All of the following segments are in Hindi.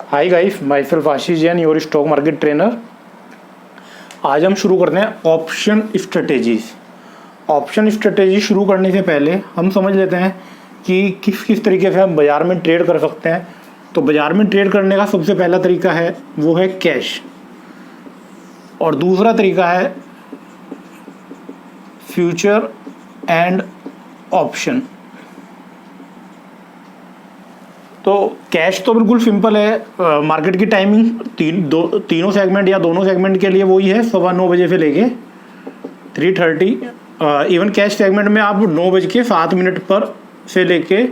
Hi guys, my self Ashish Jain, your stock market trainer. आज हम शुरू करते हैं ऑप्शन स्ट्रेटेजीज। ऑप्शन स्ट्रेटेजी शुरू करने से पहले हम समझ लेते हैं कि किस किस तरीके से हम बाज़ार में ट्रेड कर सकते हैं। तो बाज़ार में ट्रेड करने का सबसे पहला तरीका है वो है कैश, और दूसरा तरीका है फ्यूचर एंड ऑप्शन। तो कैश तो बिल्कुल सिंपल है। मार्केट की टाइमिंग तीनों सेगमेंट या दोनों सेगमेंट के लिए वही है, 9:15 बजे से लेके 3:30। इवन कैश सेगमेंट में आप 9:07 पर से लेके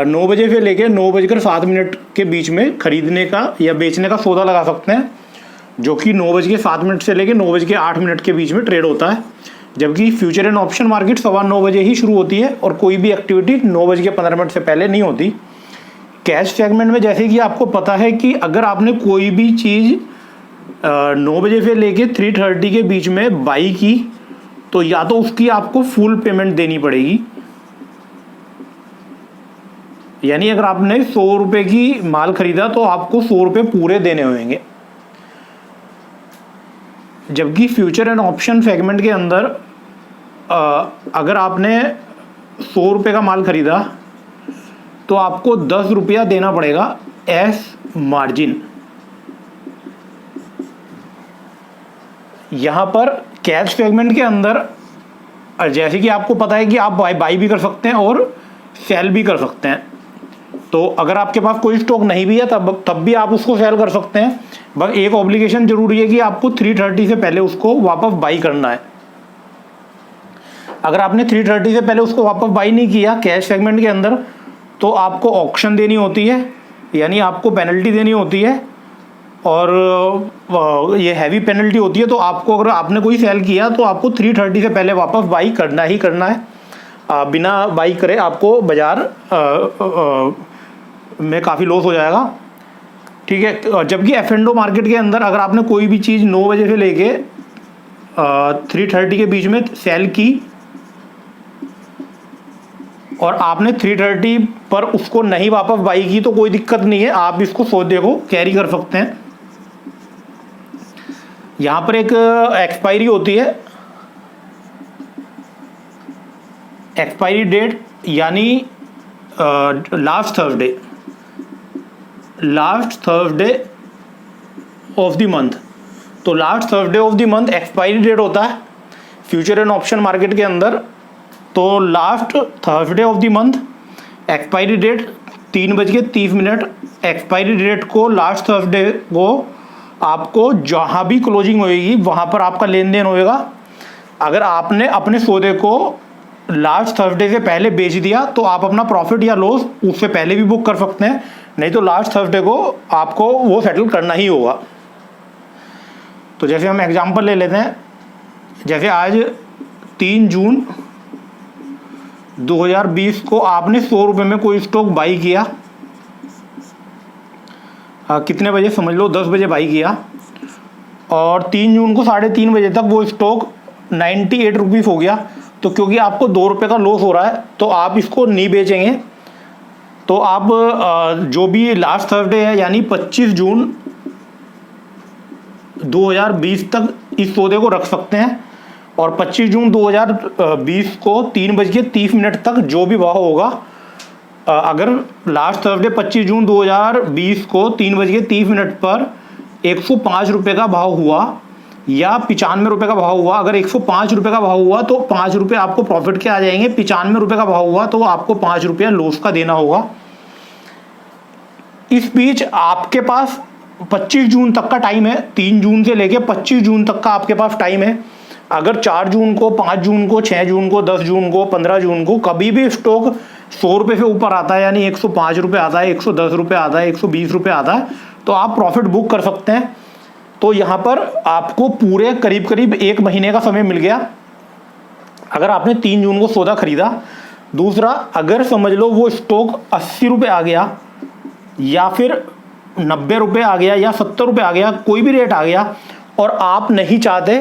9 बजे से लेके 9:07 के बीच में खरीदने का या बेचने का सौदा लगा सकते हैं, जो कि 9:07 से लेके 9:08 के बीच में ट्रेड होता है। जबकि फ्यूचर एंड ऑप्शन मार्केट 9:15 बजे ही शुरू होती है और कोई भी एक्टिविटी 9:15 से पहले नहीं होती। कैश सेगमेंट में जैसे कि आपको पता है कि अगर आपने कोई भी चीज़ 9 बजे से लेके 3:30 के बीच में बाई की, तो या तो उसकी आपको फुल पेमेंट देनी पड़ेगी, यानी अगर आपने 100 रुपये की माल खरीदा तो आपको 100 रुपये पूरे देने होंगे। जबकि फ्यूचर एंड ऑप्शन सेगमेंट के अंदर अगर आपने 100 रुपये का माल खरीदा तो आपको 10 रुपया देना पड़ेगा एस मार्जिन। यहाँ पर कैश सेगमेंट के अंदर जैसे कि आपको पता है कि आप बाई भी कर सकते हैं और सेल भी कर सकते हैं। तो अगर आपके पास कोई स्टॉक नहीं भी है तब भी आप उसको सेल कर सकते हैं। बस एक ऑब्लिगेशन जरूरी है कि आपको 3:30 से पहले उसको वापस बाई करना है। अगर आपने 3:30 से पहले उसको वापस बाई नहीं किया कैश सेगमेंट के अंदर, तो आपको ऑक्शन देनी होती है, यानी आपको पेनल्टी देनी होती है, और ये हैवी पेनल्टी होती है। तो आपको अगर आपने कोई सेल किया तो आपको 3:30 से पहले वापस बाई करना ही करना है। बिना बाई करे आपको बाज़ार में काफ़ी लॉस हो जाएगा, ठीक है। जबकि F&O मार्केट के अंदर अगर आपने कोई भी चीज़ 9 बजे से लेके 3:30 के बीच में सेल की और आपने 3:30 पर उसको नहीं वापस बाई की, तो कोई दिक्कत नहीं है, आप इसको सौदे को कैरी कर सकते हैं। यहाँ पर एक एक्सपायरी होती है, एक्सपायरी डेट, यानी last Thursday of the month. तो last Thursday of the month expiry date होता है फ्यूचर एंड ऑप्शन मार्केट के अंदर। तो last Thursday of the month expiry date 3:30। Expiry date को लास्ट थर्सडे को आपको जहाँ भी क्लोजिंग होएगी वहाँ पर आपका लेन देन होएगा। अगर आपने अपने सौदे को लास्ट थर्सडे से पहले बेच दिया तो आप अपना प्रॉफिट या लॉस उससे पहले भी बुक कर सकते हैं, नहीं तो लास्ट थर्सडे को आपको वो सेटल करना ही होगा। तो जैसे हम एग्जांपल ले लेते हैं, जैसे आज 3 जून 2020 को आपने 100 रुपये में कोई स्टॉक बाई किया। कितने बजे समझ लो, 10 बजे बाई किया, और 3 जून को 3:30 बजे तक वो स्टॉक 98 रुपीज़ हो गया। तो क्योंकि आपको 2 रुपये का लॉस हो रहा है तो आप इसको नहीं बेचेंगे। तो आप जो भी लास्ट थर्सडे है यानी 25 जून 2020 तक इस सौदे को रख सकते हैं, और 25 जून 2020 को 3:30 तक जो भी भाव होगा, अगर लास्ट थर्सडे 25 जून 2020 को 3:30 पर 105 रुपये का भाव हुआ या 95 रुपये का भाव हुआ, अगर 105 रुपये का भाव हुआ तो 5 रुपये आपको प्रॉफिट के आ जाएंगे। 95 रुपये का भाव हुआ तो आपको 5 रुपया लॉस का देना होगा। इस बीच आपके पास 25 जून तक का टाइम है, 3 जून से लेके 25 जून तक का आपके पास टाइम है। अगर 4 जून को, 5 जून को, 6 जून को, 10 जून को, 15 जून को कभी भी स्टॉक 100 रुपये से ऊपर आता है, यानी 105 रुपये आता है, 110 रुपये आता है, 120 रुपये आता है, तो आप प्रॉफिट बुक कर सकते हैं। तो यहाँ पर आपको पूरे करीब करीब 1 महीने का समय मिल गया अगर आपने 3 जून को सौदा खरीदा। दूसरा, अगर समझ लो वो स्टॉक 80 रुपये आ गया या फिर 90 रुपये आ गया या 70 रुपये आ गया, कोई भी रेट आ गया, और आप नहीं चाहते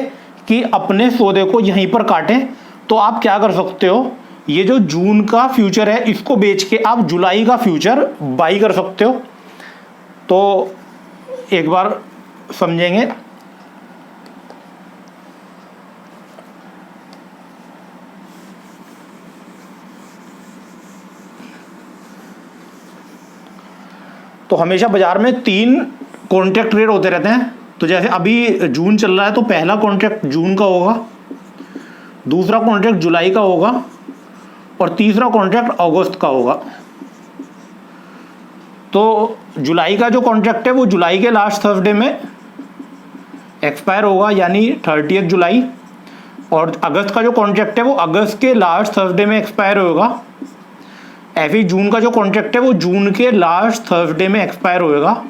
कि अपने सौदे को यहीं पर काटें, तो आप क्या कर सकते हो, ये जो जून का फ्यूचर है इसको बेच के आप जुलाई का फ्यूचर बाई कर सकते हो। तो एक बार समझेंगे। तो हमेशा बाजार में 3 कॉन्ट्रैक्ट ट्रेड होते रहते हैं। तो जैसे अभी जून चल रहा है तो पहला कॉन्ट्रैक्ट जून का होगा, दूसरा कॉन्ट्रैक्ट जुलाई का होगा और तीसरा कॉन्ट्रैक्ट अगस्त का होगा। तो जुलाई का जो कॉन्ट्रैक्ट है वो जुलाई के लास्ट थर्सडे में एक्सपायर होगा, यानी 30 जुलाई। और अगस्त का जो कॉन्ट्रैक्ट है वो अगस्त के लास्ट थर्सडे में एक्सपायर होगा। ऐसे ही जून का जो कॉन्ट्रैक्ट है वो जून के लास्ट थर्सडे में एक्सपायर होएगा,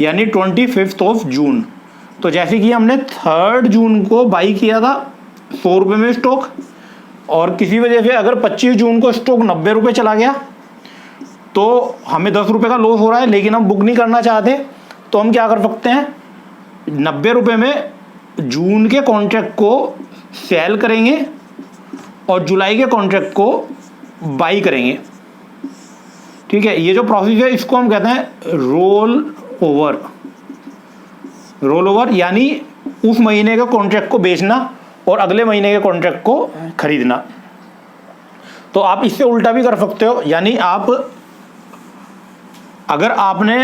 यानी 25 जून। तो जैसे कि हमने 3 जून को बाई किया था 100 रुपये में स्टॉक, और किसी वजह से अगर 25 जून को स्टॉक 90 रुपये चला गया तो हमें 10 रुपये का लॉस हो रहा है, लेकिन हम बुक नहीं करना चाहते। तो हम क्या कर सकते हैं, 90 रुपये में जून के कॉन्ट्रैक्ट को सेल करेंगे और जुलाई के कॉन्ट्रैक्ट को बाई करेंगे। ठीक है, ये जो प्रोसेस है इसको हम कहते हैं रोल ओवर। रोल ओवर यानी उस महीने के कॉन्ट्रैक्ट को बेचना और अगले महीने के कॉन्ट्रैक्ट को खरीदना। तो आप इससे उल्टा भी कर सकते हो, यानी आप अगर आपने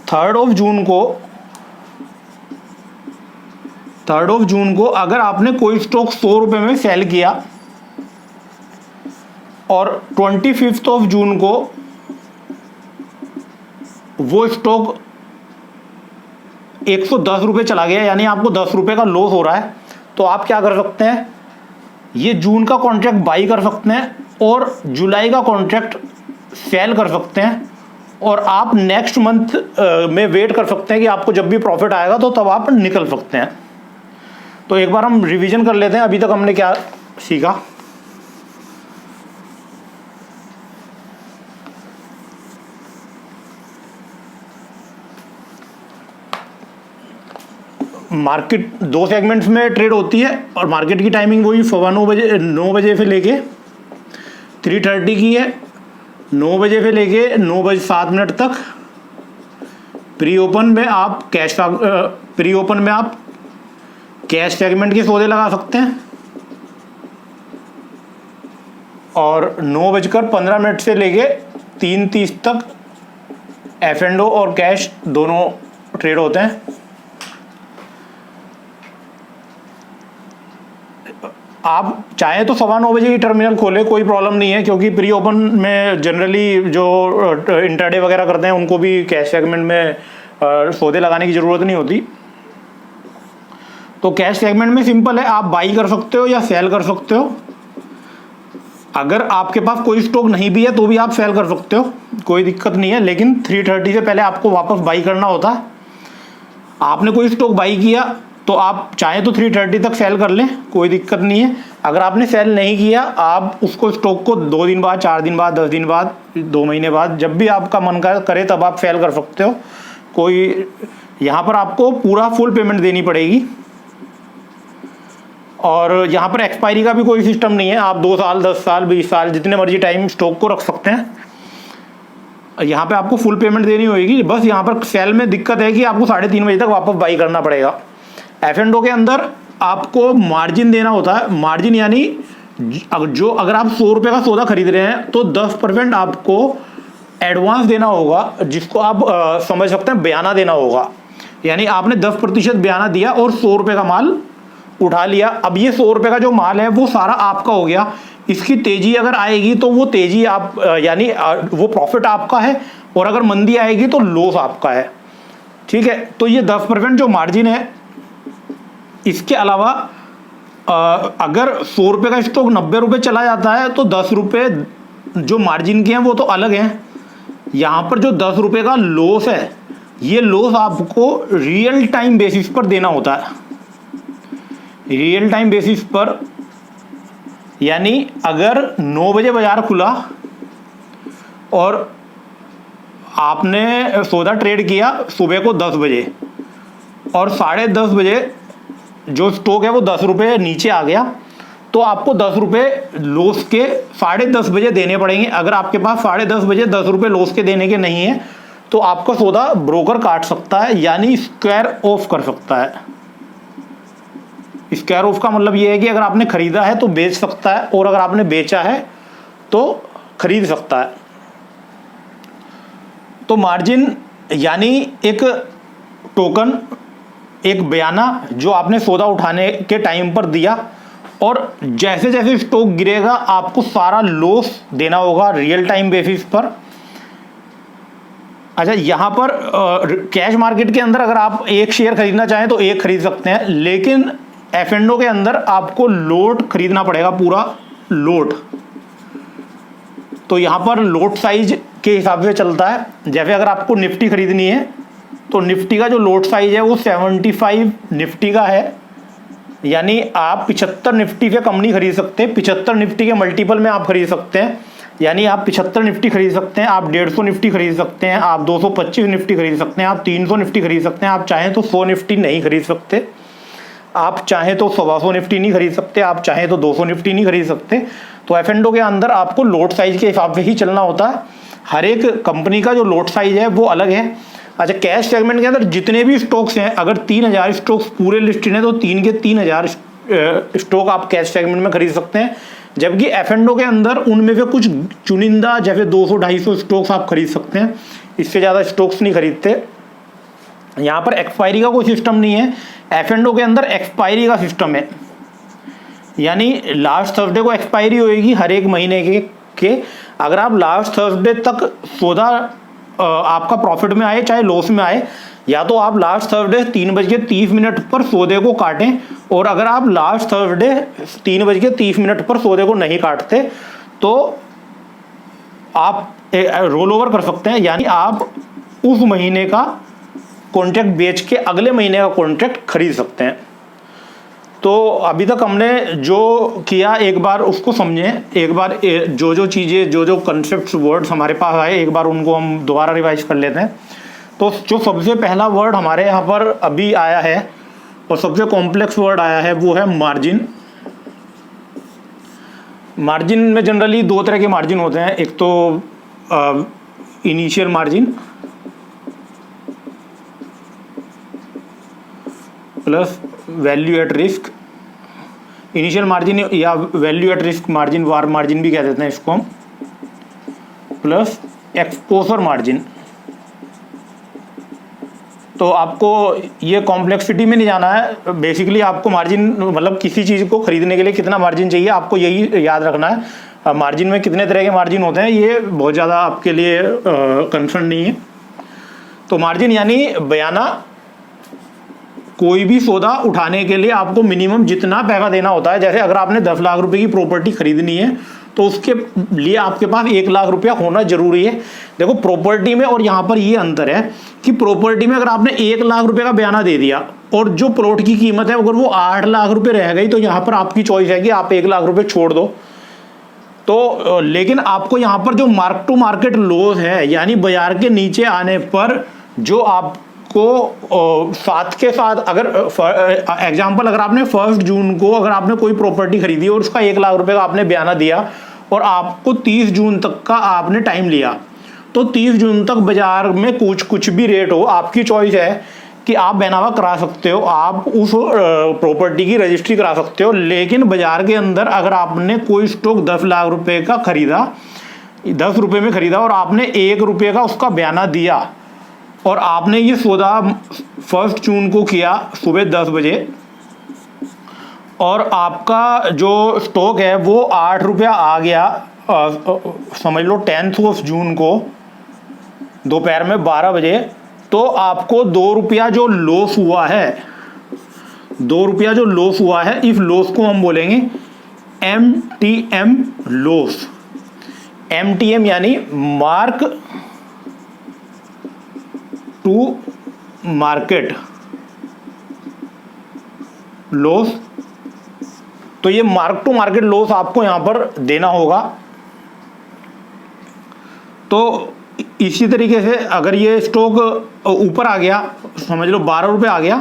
3 जून को अगर आपने कोई स्टॉक 100 रुपये में सेल किया और 25 जून को वो स्टॉक 110 रुपये चला गया, यानी आपको 10 रुपये का लॉस हो रहा है, तो आप क्या कर सकते हैं, ये जून का कॉन्ट्रैक्ट बाई कर सकते हैं और जुलाई का कॉन्ट्रैक्ट सेल कर सकते हैं। और आप नेक्स्ट मंथ में वेट कर सकते हैं कि आपको जब भी प्रॉफिट आएगा तो तब आप निकल सकते हैं। तो एक बार हम रिवीजन कर लेते हैं अभी तक हमने क्या सीखा। मार्केट 2 सेगमेंट्स में ट्रेड होती है और मार्केट की टाइमिंग वही 9 बजे से लेके 3:30 की है। 9 बजे से लेके 9:07 तक प्री ओपन में आप कैश सेगमेंट के सौदे लगा सकते हैं और 9:15 से लेके 3:30 तक F&O और कैश दोनों ट्रेड होते हैं। आप चाहें तो 9:15 बजे ही टर्मिनल खोले, कोई प्रॉब्लम नहीं है, क्योंकि प्री ओपन में जनरली जो इंट्राडे वगैरह करते हैं उनको भी कैश सेगमेंट में सौदे लगाने की ज़रूरत नहीं होती। तो कैश सेगमेंट में सिंपल है, आप बाई कर सकते हो या सेल कर सकते हो। अगर आपके पास कोई स्टॉक नहीं भी है तो भी आप सेल कर सकते हो, कोई दिक्कत नहीं है, लेकिन 3:30 से पहले आपको वापस बाई करना होता है। आपने कोई स्टॉक बाई किया तो आप चाहें तो 3:30 तक सेल कर लें, कोई दिक्कत नहीं है। अगर आपने सेल नहीं किया, आप उसको स्टॉक को 2 दिन बाद, 4 दिन बाद, 10 दिन बाद, 2 महीने बाद, जब भी आपका मन करे तब आप सेल कर सकते हो। कोई यहाँ पर आपको पूरा फुल पेमेंट देनी पड़ेगी और यहाँ पर एक्सपायरी का भी कोई सिस्टम नहीं है। आप 2 साल, 10 साल, 20 साल जितने मर्जी टाइम स्टॉक को रख सकते हैं। यहाँ पे आपको फुल पेमेंट देनी होगी। बस यहाँ पर सेल में दिक्कत है कि आपको 3:30 बजे तक वापस बाई करना पड़ेगा। F&O के अंदर आपको मार्जिन देना होता है। मार्जिन यानी अगर आप 100 रुपये का सौदा खरीद रहे हैं तो 10% आपको एडवांस देना होगा, जिसको आप समझ सकते हैं बयाना देना होगा। यानी आपने 10% बयाना दिया और 100 रुपये का माल उठा लिया। अब ये 100 रुपये का जो माल है वो सारा आपका हो गया। इसकी तेजी अगर आएगी तो वो तेजी आप यानी वो प्रॉफिट आपका है, और अगर मंदी आएगी तो लॉस आपका है। ठीक है, तो ये 10% जो मार्जिन है। इसके अलावा अगर 100 रुपये का स्टॉक 90 रुपये चला जाता है तो 10 रुपये जो मार्जिन के हैं वो तो अलग हैं। यहाँ पर जो 10 रुपये का लॉस है, ये लॉस आपको रियल टाइम बेसिस पर देना होता है। रियल टाइम बेसिस पर यानी अगर 9 बजे बाजार खुला और आपने सौदा ट्रेड किया सुबह को 10 बजे और 10:30 बजे जो स्टॉक है वो 10 रुपये नीचे आ गया, तो आपको 10 रुपये लॉस के 10:30 बजे देने पड़ेंगे। अगर आपके पास 10:30 बजे 10 रुपये लॉस के देने के नहीं है तो आपका सौदा ब्रोकर काट सकता है, यानी स्क्वायर ऑफ कर सकता है। स्क्वायर ऑफ का मतलब ये है कि अगर आपने खरीदा है तो बेच सकता है, और अगर आपने बेचा है तो खरीद सकता है। तो मार्जिन यानी एक टोकन, एक बयाना जो आपने सौदा उठाने के टाइम पर दिया, और जैसे जैसे स्टॉक गिरेगा आपको सारा लॉस देना होगा रियल टाइम बेसिस पर। अच्छा, यहाँ पर कैश मार्केट के अंदर अगर आप एक शेयर खरीदना चाहें तो एक खरीद सकते हैं, लेकिन F&O के अंदर आपको लोट खरीदना पड़ेगा, पूरा लोट। तो यहाँ पर लोट साइज के हिसाब से चलता है। जैसे अगर आपको निफ्टी खरीदनी है तो निफ्टी का जो लोट साइज है वो 75 निफ्टी का है, यानी आप 75 निफ्टी से कम नहीं खरीद सकते। 75 निफ्टी के मल्टीपल में आप खरीद सकते हैं, यानी आप 75 निफ्टी खरीद सकते हैं, आप 150 निफ्टी खरीद सकते हैं, आप 225 निफ्टी खरीद सकते हैं, आप 300 निफ्टी खरीद सकते हैं। आप चाहें तो 100 निफ्टी नहीं खरीद सकते, आप चाहें तो 125 निफ्टी नहीं खरीद सकते, आप चाहें तो 200 निफ्टी नहीं खरीद सकते। तो F&O के अंदर आपको लोट साइज के हिसाब से ही चलना होता है। हर एक कंपनी का जो लोट साइज है वो अलग है। अच्छा, कैश सेगमेंट के अंदर जितने भी स्टॉक्स हैं, अगर 3000 स्टॉक्स पूरे लिस्टेड हैं तो 3 के 3000 स्टॉक आप कैश सेगमेंट में खरीद सकते हैं। जबकि F&O के अंदर उनमें से कुछ चुनिंदा जैसे 200-250 स्टॉक्स आप खरीद सकते हैं, इससे ज़्यादा स्टॉक्स नहीं खरीदते। यहाँ पर एक्सपायरी का कोई सिस्टम नहीं है, F&O के अंदर एक्सपायरी का सिस्टम है, यानी लास्ट थर्सडे को एक्सपायरी होएगी हर एक महीने के। अगर आप लास्ट थर्सडे तक सौदा आपका प्रॉफिट में आए चाहे लॉस में आए, या तो आप लास्ट थर्सडे 3:30 पर सौदे को काटें, और अगर आप लास्ट थर्सडे 3:30 पर सौदे को नहीं काटते तो आप रोल ओवर कर सकते हैं, यानी आप उस महीने का कॉन्ट्रैक्ट बेच के अगले महीने का कॉन्ट्रैक्ट खरीद सकते हैं। तो अभी तक हमने जो किया एक बार उसको समझें, एक बार जो जो चीज़ें, जो जो कंसेप्ट वर्ड्स हमारे पास आए, एक बार उनको हम दोबारा रिवाइज कर लेते हैं। तो जो सबसे पहला वर्ड हमारे यहाँ पर अभी आया है और सबसे कॉम्प्लेक्स वर्ड आया है वो है मार्जिन। मार्जिन में जनरली दो तरह के मार्जिन होते हैं, एक तो initial margin plus value at risk. Initial margin या value at risk margin, VaR margin भी कह देते हैं इसको हम, प्लस एक्सपोजर मार्जिन। तो आपको ये कॉम्प्लेक्सिटी में नहीं जाना है, बेसिकली आपको मार्जिन मतलब किसी चीज़ को खरीदने के लिए कितना मार्जिन चाहिए आपको यही याद रखना है। मार्जिन में कितने तरह के मार्जिन होते हैं ये बहुत ज़्यादा आपके लिए कंसर्न नहीं है। तो मार्जिन यानी बयाना, कोई भी सौदा उठाने के लिए आपको मिनिमम जितना पैसा देना होता है। जैसे अगर आपने 10 लाख रुपए की प्रॉपर्टी खरीदनी है तो उसके लिए आपके पास 1 लाख रुपया होना जरूरी है। देखो प्रॉपर्टी में और यहाँ पर ये अंतर है कि प्रॉपर्टी में अगर आपने 1 लाख रुपए का बयाना दे दिया और जो प्लॉट की कीमत है अगर वो 8 लाख रुपए रह गई तो यहाँ पर आपकी चॉइस है कि आप 1 लाख रुपए छोड़ दो। तो लेकिन आपको यहाँ पर जो मार्क टू मार्केट लॉस है, यानी बाजार के नीचे आने पर जो आपको साथ के साथ, अगर एग्जाम्पल अगर आपने 1 जून को अगर आपने कोई प्रॉपर्टी खरीदी और उसका 1 लाख रुपए का आपने बयाना दिया और आपको 30 जून तक का आपने टाइम लिया, तो 30 जून तक बाजार में कुछ भी रेट हो, आपकी चॉइस है कि आप बैनामा करा सकते हो, आप उस प्रॉपर्टी की रजिस्ट्री करा सकते हो। लेकिन बाजार के अंदर अगर आपने कोई स्टॉक 10 लाख रुपए का खरीदा, 10 रुपए में खरीदा और आपने 1 रुपये का उसका बयाना दिया और आपने ये सौदा 1 जून को किया सुबह 10 बजे और आपका जो स्टॉक है वो 8 रुपया आ गया, समझ लो 10 जून को दोपहर में 12 बजे, तो आपको 2 रुपया जो लॉस हुआ है, 2 रुपया जो लॉस हुआ है, इस लॉस को हम बोलेंगे MTM लॉस। MTM यानी मार्क टू मार्केट लॉस। तो ये मार्क टू मार्केट लॉस आपको यहां पर देना होगा। तो इसी तरीके से अगर ये स्टॉक ऊपर आ गया, समझ लो 12 रुपये आ गया,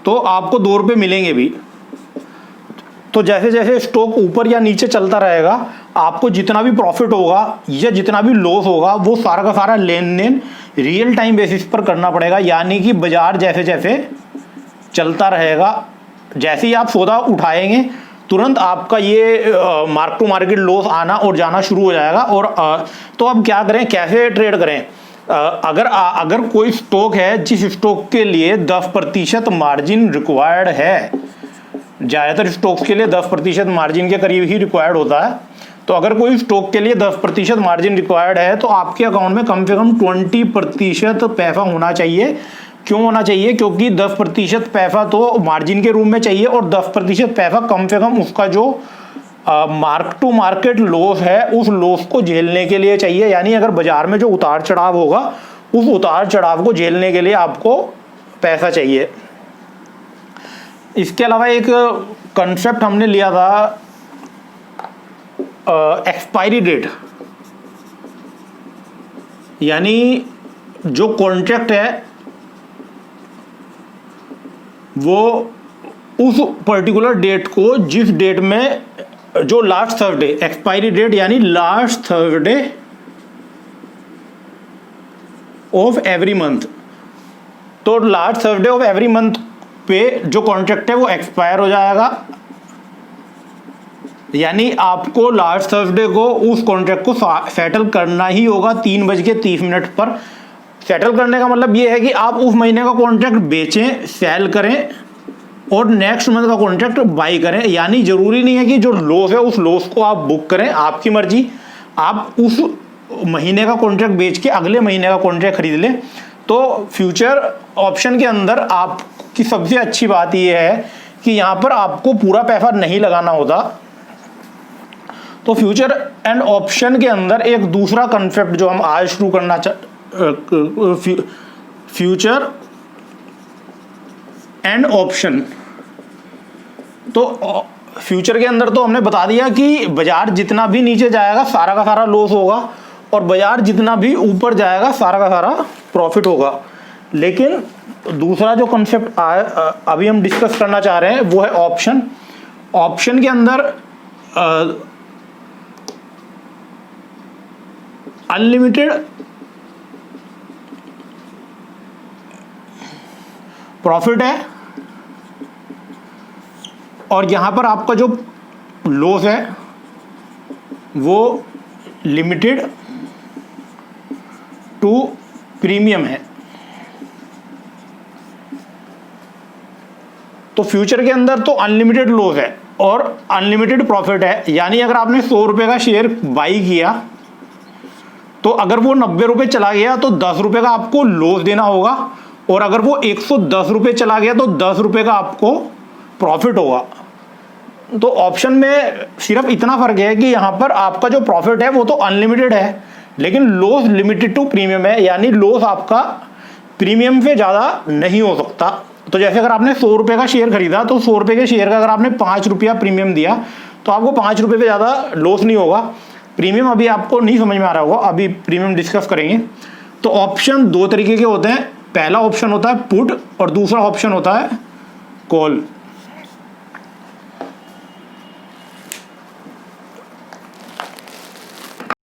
तो आपको 2 रुपये मिलेंगे भी। तो जैसे जैसे स्टॉक ऊपर या नीचे चलता रहेगा, आपको जितना भी प्रॉफिट होगा या जितना भी लॉस होगा वो सारा का सारा लेन देन रियल टाइम बेसिस पर करना पड़ेगा। यानी कि बाजार जैसे जैसे चलता रहेगा, जैसे ही आप सौदा उठाएंगे तुरंत आपका ये मार्क टू मार्केट लॉस आना और जाना शुरू हो जाएगा। और तो अब क्या करें, कैसे ट्रेड करें? अगर कोई स्टॉक है जिस स्टॉक के लिए 10% मार्जिन रिक्वायर्ड है, ज़्यादातर स्टॉक्स के लिए 10% मार्जिन के करीब ही रिक्वायर्ड होता है, तो अगर कोई स्टॉक के लिए 10% मार्जिन रिक्वायर्ड है तो आपके अकाउंट में कम से कम 20% पैसा होना चाहिए। क्यों होना चाहिए? क्योंकि 10% पैसा तो मार्जिन के रूप में चाहिए और 10% पैसा कम से कम उसका जो मार्क टू मार्केट लॉस है उस लॉस को झेलने के लिए चाहिए। यानी अगर बाजार में जो उतार चढ़ाव होगा उस उतार चढ़ाव को झेलने के लिए आपको पैसा चाहिए। इसके अलावा एक कंसेप्ट हमने लिया था एक्सपायरी डेट, यानी जो कॉन्ट्रैक्ट है वो उस पर्टिकुलर डेट को, जिस डेट में जो लास्ट थर्सडे, एक्सपायरी डेट यानी last Thursday of every month, तो last Thursday of every month पे जो कॉन्ट्रैक्ट है वो एक्सपायर हो जाएगा। यानी आपको लास्ट थर्सडे को उस कॉन्ट्रैक्ट को सेटल करना ही होगा 3:30 पर। सेटल करने का मतलब ये है कि आप उस महीने का कॉन्ट्रैक्ट बेचें, सेल करें और नेक्स्ट मंथ का कॉन्ट्रैक्ट बाई करें। यानी जरूरी नहीं है कि जो लॉस है उस लॉस को आप बुक करें, आपकी मर्जी। आप उस महीने का कॉन्ट्रैक्ट बेच के अगले महीने का कॉन्ट्रैक्ट खरीद लें। तो फ्यूचर ऑप्शन के अंदर आपकी सबसे अच्छी बात यह है कि यहाँ पर आपको पूरा पैसा नहीं लगाना होता। तो फ्यूचर एंड ऑप्शन के अंदर एक दूसरा कंसेप्ट जो हम आज शुरू करना फ्यूचर एंड ऑप्शन। तो फ्यूचर के अंदर तो हमने बता दिया कि बाजार जितना भी नीचे जाएगा सारा का सारा लॉस होगा और बाजार जितना भी ऊपर जाएगा सारा का सारा प्रॉफिट होगा। लेकिन दूसरा जो कॉन्सेप्ट अभी हम डिस्कस करना चाह रहे हैं वो है ऑप्शन। ऑप्शन के अंदर अनलिमिटेड प्रॉफिट है और यहां पर आपका जो लॉस है वो लिमिटेड टू प्रीमियम है। तो फ्यूचर के अंदर तो अनलिमिटेड लॉस है और अनलिमिटेड प्रॉफिट है। यानी अगर आपने 100 रुपये का शेयर बाई किया तो अगर वो 90 रुपये चला गया तो 10 रुपये का आपको लॉस देना होगा और अगर वो 110 रुपये चला गया तो 10 रुपये का आपको प्रॉफिट होगा। तो ऑप्शन में सिर्फ इतना फर्क है कि यहाँ पर आपका जो प्रॉफिट है वो तो अनलिमिटेड है लेकिन लॉस लिमिटेड टू प्रीमियम है। यानी लॉस आपका प्रीमियम से ज़्यादा नहीं हो सकता। तो जैसे अगर आपने 100 रुपये का शेयर खरीदा तो 100 रुपये के शेयर का अगर आपने 5 रुपया प्रीमियम दिया तो आपको 5 रुपये से ज़्यादा लॉस नहीं होगा। प्रीमियम अभी आपको नहीं समझ में आ रहा होगा, अभी प्रीमियम डिस्कस करेंगे। तो ऑप्शन दो तरीके के होते हैं, पहला ऑप्शन होता है पुट और दूसरा ऑप्शन होता है कॉल।